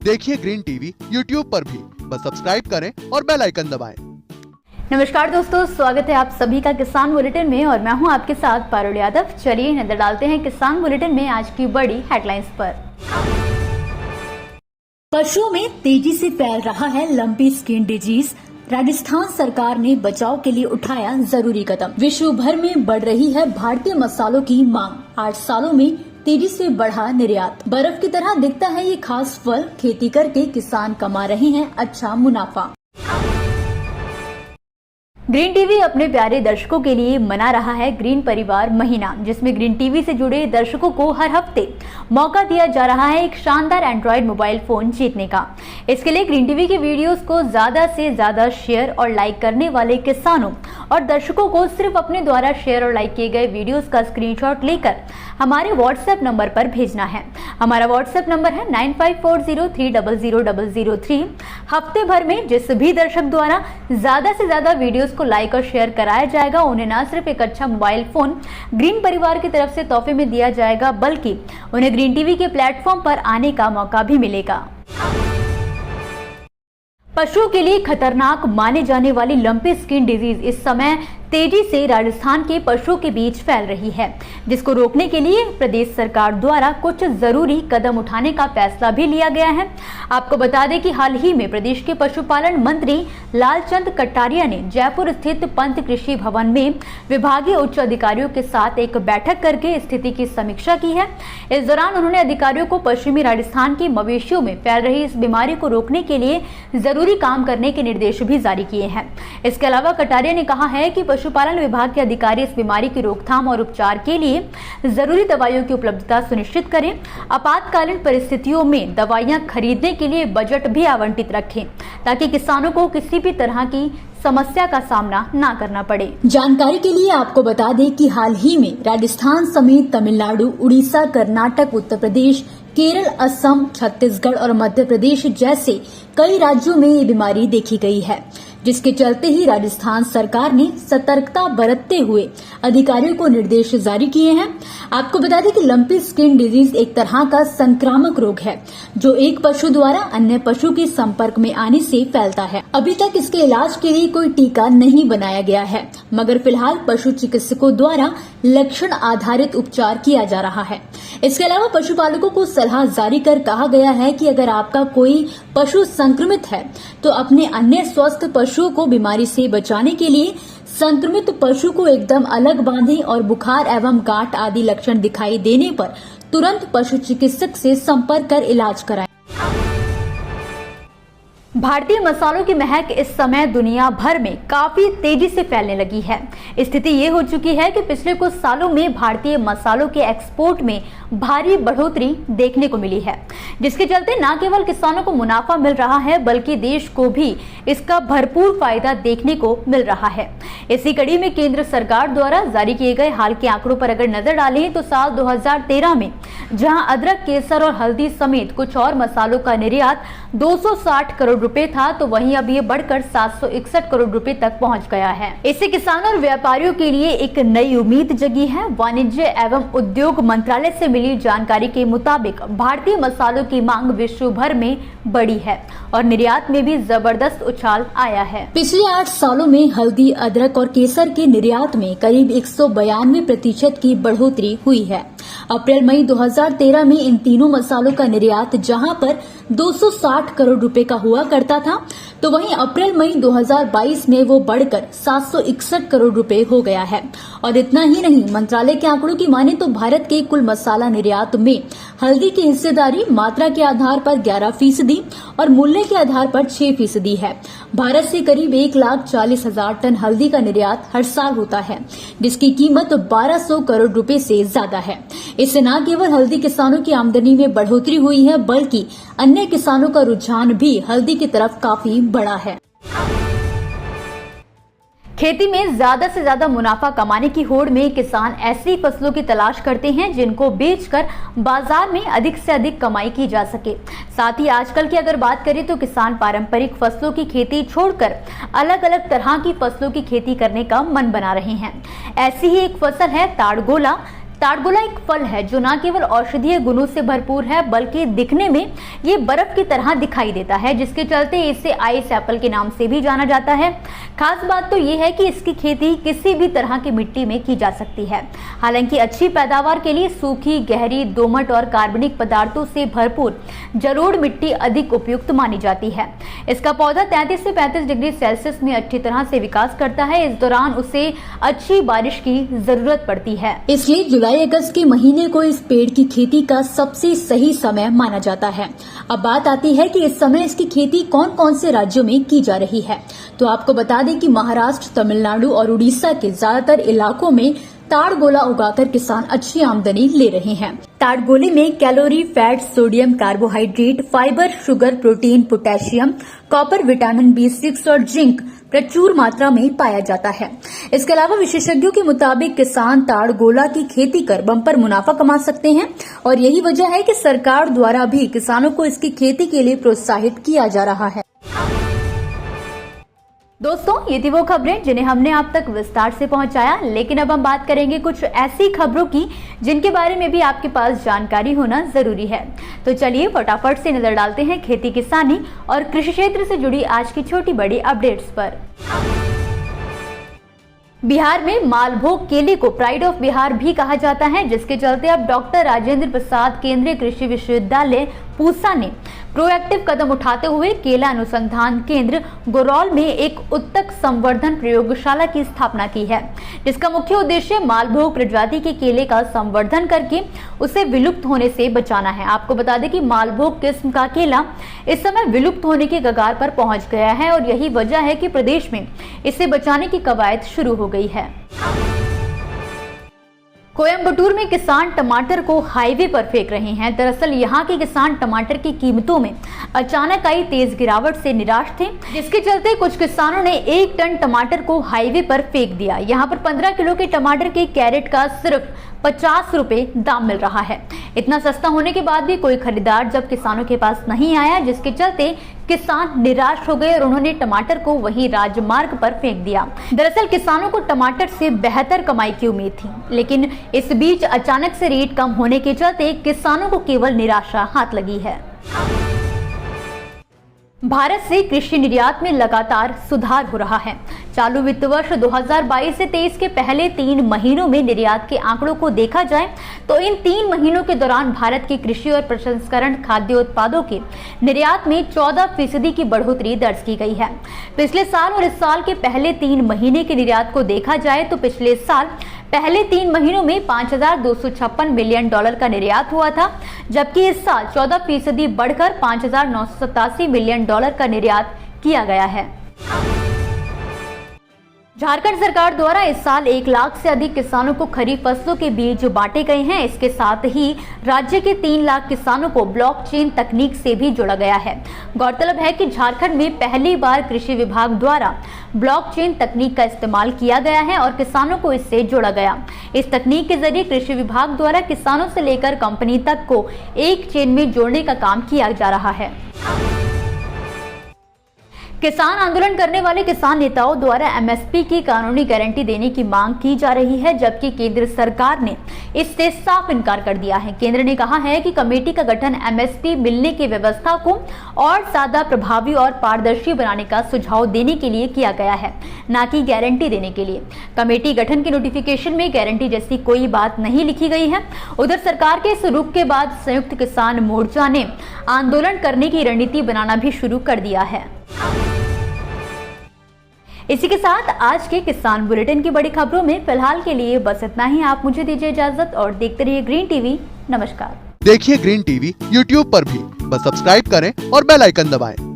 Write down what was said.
देखिए green TV YouTube पर भी, बस सब्सक्राइब करें और बेल आइकन दबाएं। नमस्कार दोस्तों, स्वागत है आप सभी का किसान बुलेटिन में और मैं हूं आपके साथ पारुल यादव। चलिए नजर डालते हैं किसान बुलेटिन में आज की बड़ी हेडलाइंस पर। पशुओं में तेजी से फैल रहा है लंपी स्किन डिजीज। राजस्थान सरकार ने बचाव के लिए उठाया जरूरी कदम। विश्व भर में बढ़ रही है भारतीय मसालों की मांग। 8 सालों में तेजी से बढ़ा निर्यात। बर्फ की तरह दिखता है ये खास फल। खेती करके किसान कमा रहे हैं अच्छा मुनाफा। ग्रीन टीवी अपने प्यारे दर्शकों के लिए मना रहा है ग्रीन परिवार महीना, जिसमें ग्रीन टीवी से जुड़े दर्शकों को हर हफ्ते मौका दिया जा रहा है एक शानदार एंड्रॉइड मोबाइल फोन जीतने का। इसके लिए ग्रीन टीवी की वीडियोस को ज्यादा से ज्यादा शेयर और लाइक करने वाले किसानों और दर्शकों को सिर्फ अपने द्वारा शेयर और लाइक किए गए वीडियोस का स्क्रीनशॉट लेकर हमारे व्हाट्सएप नंबर पर भेजना है। हमारा व्हाट्सएप नंबर है 9540300003। हफ्ते भर में जिस भी दर्शक द्वारा ज्यादा से ज्यादा वीडियोस को लाइक और शेयर कराया जाएगा, उन्हें न सिर्फ एक अच्छा मोबाइल फोन ग्रीन परिवार की तरफ से तोहफे में दिया जाएगा, बल्कि उन्हें ग्रीन टीवी के प्लेटफॉर्म पर आने का मौका भी मिलेगा। पशुओं के लिए खतरनाक माने जाने वाली लंपी स्किन डिजीज इस समय तेजी से राजस्थान के पशुओं के बीच फैल रही है, जिसको रोकने के लिए प्रदेश सरकार द्वारा कुछ जरूरी कदम उठाने का फैसला भी लिया गया है। आपको बता दें कि हाल ही में प्रदेश के पशुपालन मंत्री लालचंद कटारिया ने जयपुर स्थित पंत कृषि भवन में विभागीय उच्च अधिकारियों के साथ एक बैठक करके स्थिति की समीक्षा की है। इस दौरान उन्होंने अधिकारियों को पश्चिमी राजस्थान के मवेशियों में फैल रही इस बीमारी को रोकने के लिए जरूरी काम करने के निर्देश भी जारी किए हैं। इसके अलावा कटारिया ने कहा है कि पशुपालन विभाग के अधिकारी इस बीमारी की रोकथाम और उपचार के लिए जरूरी दवाइयों की उपलब्धता सुनिश्चित करें। आपातकालीन परिस्थितियों में दवाइयां खरीदने के लिए बजट भी आवंटित रखें, ताकि किसानों को किसी भी तरह की समस्या का सामना न करना पड़े। जानकारी के लिए आपको बता दें कि हाल ही में राजस्थान समेत तमिलनाडु, उड़ीसा, कर्नाटक, उत्तर प्रदेश, केरल, असम, छत्तीसगढ़ और मध्य प्रदेश जैसे कई राज्यों में ये बीमारी देखी गई है, जिसके चलते ही राजस्थान सरकार ने सतर्कता बरतते हुए अधिकारियों को निर्देश जारी किए हैं। आपको बता दें कि लंपी स्किन डिजीज एक तरह का संक्रामक रोग है, जो एक पशु द्वारा अन्य पशु के संपर्क में आने से फैलता है। अभी तक इसके इलाज के लिए कोई टीका नहीं बनाया गया है, मगर फिलहाल पशु चिकित्सकों द्वारा लक्षण आधारित उपचार किया जा रहा है। इसके अलावा पशुपालकों को सलाह जारी कर कहा गया है कि अगर आपका कोई पशु संक्रमित है तो अपने अन्य स्वस्थ पशुओं को बीमारी से बचाने के लिए संक्रमित पशु को एकदम अलग बांधें और बुखार एवं गांठ आदि लक्षण दिखाई देने पर तुरंत पशु चिकित्सक से संपर्क कर इलाज कराएं। भारतीय मसालों की महक इस समय दुनिया भर में काफी तेजी से फैलने लगी है। स्थिति ये हो चुकी है कि पिछले कुछ सालों में भारतीय मसालों के एक्सपोर्ट में भारी बढ़ोतरी देखने को मिली है, जिसके चलते न केवल किसानों को मुनाफा मिल रहा है, बल्कि देश को भी इसका भरपूर फायदा देखने को मिल रहा है। इसी कड़ी में केंद्र सरकार द्वारा जारी किए गए हाल के आंकड़ों पर अगर नजर डालें तो साल 2013 में जहां अदरक, केसर और हल्दी समेत कुछ और मसालों का निर्यात 260 करोड़ रुपए था, तो वहीं अब ये बढ़कर 761 करोड़ रुपए तक पहुंच गया है। इससे किसानों और व्यापारियों के लिए एक नई उम्मीद जगी है। वाणिज्य एवं उद्योग मंत्रालय से मिली जानकारी के मुताबिक भारतीय मसालों की मांग विश्व भर में बढ़ी है और निर्यात में भी जबरदस्त उछाल आया है। पिछले 8 सालों में हल्दी, अदरक और केसर के निर्यात में करीब 192% की बढ़ोतरी हुई है। अप्रैल मई 2013 में इन तीनों मसालों का निर्यात जहां पर 260 करोड़ रुपए का हुआ करता था, तो वहीं अप्रैल मई 2022 में वो बढ़कर 761 करोड़ रुपए हो गया है। और इतना ही नहीं, मंत्रालय के आंकड़ों की माने तो भारत के कुल मसाला निर्यात में हल्दी की हिस्सेदारी मात्रा के आधार पर 11% और मूल्य के आधार पर 6% है। भारत से करीब 1,40,000 टन हल्दी का निर्यात हर साल होता है, जिसकी कीमत 1200 करोड़ रुपए से ज्यादा है। इससे न केवल हल्दी किसानों की आमदनी में बढ़ोतरी हुई है, बल्कि अन्य किसानों का रुझान भी हल्दी की तरफ काफी बड़ा है। खेती में ज्यादा से ज्यादा मुनाफा कमाने की होड़ में किसान ऐसी फसलों की तलाश करते हैं जिनको बेचकर बाजार में अधिक से अधिक कमाई की जा सके। साथ ही आजकल की अगर बात करें तो किसान पारंपरिक फसलों की खेती छोड़कर अलग अलग तरह की फसलों की खेती करने का मन बना रहे हैं। ऐसी ही एक फसल है ताड़गोला। ताड़गोला एक फल है जो न केवल औषधीय गुणों से भरपूर है बल्कि दिखने में ये बर्फ की तरह दिखाई देता है, जिसके चलते इसे आइस एप्पल के नाम से भी जाना जाता है। खास बात तो ये है कि इसकी खेती किसी भी तरह की मिट्टी में की जा सकती है। हालांकि अच्छी पैदावार के लिए सूखी, गहरी, दोमट और कार्बनिक पदार्थों से भरपूर जलोढ़ मिट्टी अधिक उपयुक्त मानी जाती है। इसका पौधा 33 से 35 डिग्री सेल्सियस में अच्छी तरह से विकास करता है। इस दौरान उसे अच्छी बारिश की जरूरत पड़ती है, इसलिए जुलाई अगस्त के महीने को इस पेड़ की खेती का सबसे सही समय माना जाता है। अब बात आती है कि इस समय इसकी खेती कौन कौन से राज्यों में की जा रही है। तो आपको बता दें कि महाराष्ट्र, तमिलनाडु और उड़ीसा के ज्यादातर इलाकों में ताड़गोला उगाकर किसान अच्छी आमदनी ले रहे हैं। ताड़गोले में calorie, fat, sodium, carbohydrate, fibre, sugar, protein, potassium, copper, vitamin B6 और जिंक प्रचुर मात्रा में पाया जाता है। इसके अलावा विशेषज्ञों के मुताबिक किसान ताड़गोला की खेती कर बम्पर मुनाफा कमा सकते हैं और यही वजह है कि सरकार द्वारा भी किसानों को इसकी खेती के लिए प्रोत्साहित किया जा रहा है। दोस्तों, ये थी वो खबरें जिन्हें हमने आप तक विस्तार से पहुंचाया, लेकिन अब हम बात करेंगे कुछ ऐसी खबरों की जिनके बारे में भी आपके पास जानकारी होना जरूरी है। तो चलिए फटाफट से नजर डालते हैं खेती किसानी और कृषि क्षेत्र से जुड़ी आज की छोटी बड़ी अपडेट्स पर। बिहार में मालभोग केले को प्राइड ऑफ बिहार भी कहा जाता है, जिसके चलते अब डॉक्टर राजेंद्र प्रसाद केंद्रीय कृषि विश्वविद्यालय पूसा ने प्रोएक्टिव कदम उठाते हुए केला अनुसंधान केंद्र गोरौल में एक उत्तक संवर्धन प्रयोगशाला की स्थापना की है, जिसका मुख्य उद्देश्य मालभोग प्रजाति के केले का संवर्धन करके उसे विलुप्त होने से बचाना है। आपको बता दें कि मालभोग किस्म का केला इस समय विलुप्त होने के कगार पर पहुंच गया है और यही वजह है कि प्रदेश में इसे बचाने की कवायद शुरू हो गई है। कोयम्बटूर में किसान टमाटर को हाईवे पर फेंक रहे हैं। दरअसल यहाँ के किसान टमाटर की कीमतों में अचानक आई तेज गिरावट से निराश थे, जिसके चलते कुछ किसानों ने 1 टन टमाटर को हाईवे पर फेंक दिया। यहाँ पर 15 किलो के टमाटर के कैरेट का सिर्फ 50 रुपए दाम मिल रहा है। इतना सस्ता होने के बाद भी कोई खरीदार जब किसानों के पास नहीं आया, जिसके चलते किसान निराश हो गए और उन्होंने टमाटर को वहीं राजमार्ग पर फेंक दिया। दरअसल किसानों को टमाटर से बेहतर कमाई की उम्मीद थी, लेकिन इस बीच अचानक से रेट कम होने के चलते किसानों को केवल निराशा हाथ लगी है। भारत से कृषि निर्यात में लगातार सुधार हो रहा है। चालू वित्त वर्ष 2022 से 23 के पहले 3 महीनों में निर्यात के आंकड़ों को देखा जाए तो इन 3 महीनों के दौरान भारत की कृषि और प्रसंस्करण खाद्य उत्पादों के निर्यात में 14% की बढ़ोतरी दर्ज की गई है। पिछले साल और इस साल के पहले 3 महीने के निर्यात को देखा जाए तो पिछले साल पहले 3 महीनों में $5,256 मिलियन का निर्यात हुआ था, जबकि इस साल 14% बढ़कर $5,987 मिलियन का निर्यात किया गया है। झारखंड सरकार द्वारा इस साल 1 लाख से अधिक किसानों को खरीफ फसलों के बीज बांटे गए हैं। इसके साथ ही राज्य के 3 लाख किसानों को ब्लॉकचेन तकनीक से भी जोड़ा गया है। गौरतलब है कि झारखंड में पहली बार कृषि विभाग द्वारा ब्लॉकचेन तकनीक का इस्तेमाल किया गया है और किसानों को इससे जोड़ा गया। इस तकनीक के जरिए कृषि विभाग द्वारा किसानों से लेकर कंपनी तक को एक चेन में जोड़ने का काम किया जा रहा है। किसान आंदोलन करने वाले किसान नेताओं द्वारा एमएसपी की कानूनी गारंटी देने की मांग की जा रही है, जबकि केंद्र सरकार ने इससे साफ इनकार कर दिया है। केंद्र ने कहा है कि कमेटी का गठन एमएसपी मिलने की व्यवस्था को और ज्यादा प्रभावी और पारदर्शी बनाने का सुझाव देने के लिए किया गया है, न कि गारंटी देने के लिए। कमेटी गठन के नोटिफिकेशन में गारंटी जैसी कोई बात नहीं लिखी गई है। उधर सरकार के इस रुख के बाद संयुक्त किसान मोर्चा ने आंदोलन करने की रणनीति बनाना भी शुरू कर दिया है। इसी के साथ आज के किसान बुलेटिन की बड़ी खबरों में फिलहाल के लिए बस इतना ही। आप मुझे दीजिए इजाजत और देखते रहिए ग्रीन टीवी। नमस्कार। देखिए ग्रीन टीवी YouTube पर भी, बस सब्सक्राइब करें और बेल आइकन दबाएं।